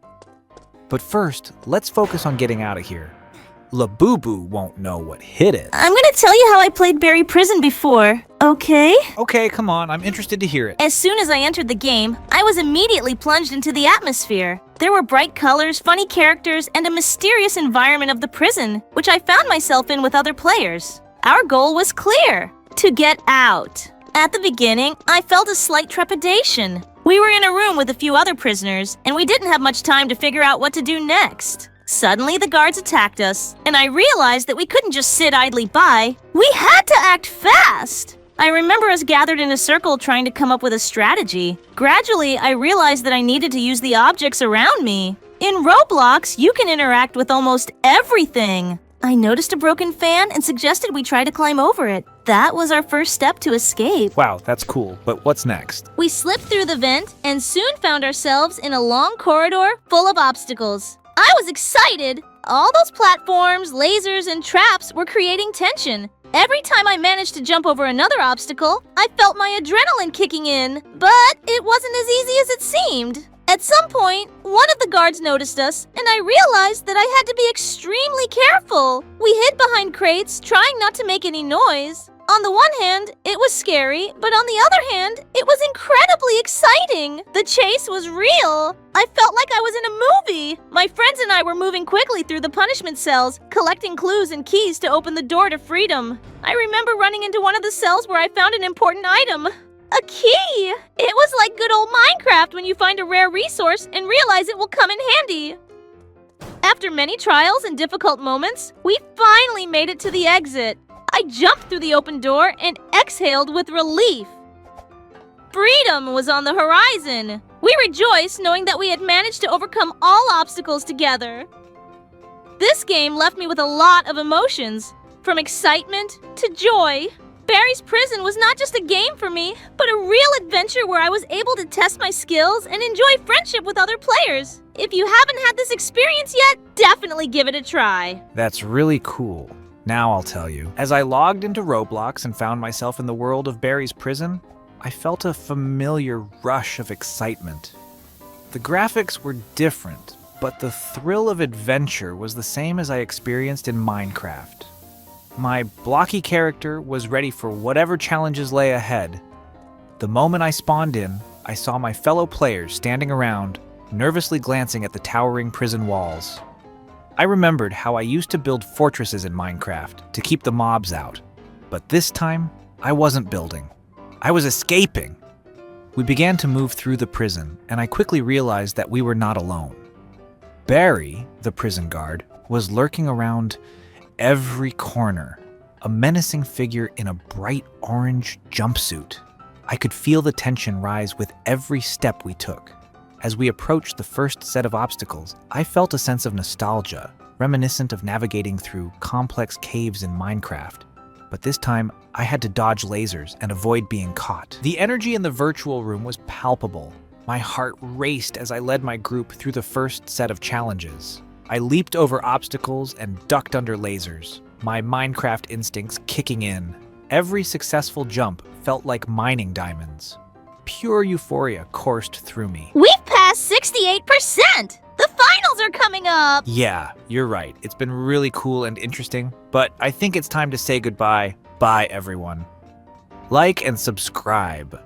But first, let's focus on getting out of here. Labubu won't know what hit it. I'm gonna tell you how I played Berry Prison before, okay? Okay, come on, I'm interested to hear it. As soon as I entered the game, I was immediately plunged into the atmosphere. There were bright colors, funny characters, and a mysterious environment of the prison, which I found myself in with other players. Our goal was clear: to get out. At the beginning, I felt a slight trepidation. We were in a room with a few other prisoners, and we didn't have much time to figure out what to do next. Suddenly, the guards attacked us, and I realized that we couldn't just sit idly by. We had to act fast! I remember us gathered in a circle trying to come up with a strategy. Gradually, I realized that I needed to use the objects around me. In Roblox, you can interact with almost everything. I noticed a broken fan and suggested we try to climb over it. That was our first step to escape. Wow, that's cool, but what's next? We slipped through the vent and soon found ourselves in a long corridor full of obstacles. I was excited! All those platforms, lasers, and traps were creating tension. Every time I managed to jump over another obstacle, I felt my adrenaline kicking in. But it wasn't as easy as it seemed. At some point, one of the guards noticed us, and I realized that I had to be extremely careful. We hid behind crates, trying not to make any noise. On the one hand, it was scary, but on the other hand, it was incredibly exciting. The chase was real. I felt like I was in a movie. My friends and I were moving quickly through the punishment cells, collecting clues and keys to open the door to freedom. I remember running into one of the cells where I found an important item. A key! It was like good old Minecraft when you find a rare resource and realize it will come in handy. After many trials and difficult moments, we finally made it to the exit. I jumped through the open door and exhaled with relief. Freedom was on the horizon. We rejoiced knowing that we had managed to overcome all obstacles together. This game left me with a lot of emotions, from excitement to joy. Barry's Prison was not just a game for me, but a real adventure where I was able to test my skills and enjoy friendship with other players. If you haven't had this experience yet, definitely give it a try. That's really cool. Now I'll tell you. As I logged into Roblox and found myself in the world of Barry's prison, I felt a familiar rush of excitement. The graphics were different, but the thrill of adventure was the same as I experienced in Minecraft. My blocky character was ready for whatever challenges lay ahead. The moment I spawned in, I saw my fellow players standing around, nervously glancing at the towering prison walls. I remembered how I used to build fortresses in Minecraft to keep the mobs out, but this time, I wasn't building. I was escaping. We began to move through the prison, and I quickly realized that we were not alone. Barry, the prison guard, was lurking around every corner, a menacing figure in a bright orange jumpsuit. I could feel the tension rise with every step we took. As we approached the first set of obstacles, I felt a sense of nostalgia, reminiscent of navigating through complex caves in Minecraft. But this time, I had to dodge lasers and avoid being caught. The energy in the virtual room was palpable. My heart raced as I led my group through the first set of challenges. I leaped over obstacles and ducked under lasers, my Minecraft instincts kicking in. Every successful jump felt like mining diamonds. Pure euphoria coursed through me. We've passed 68%! The finals are coming up! Yeah, you're right. It's been really cool and interesting, but I think it's time to say goodbye. Bye, everyone. Like and subscribe.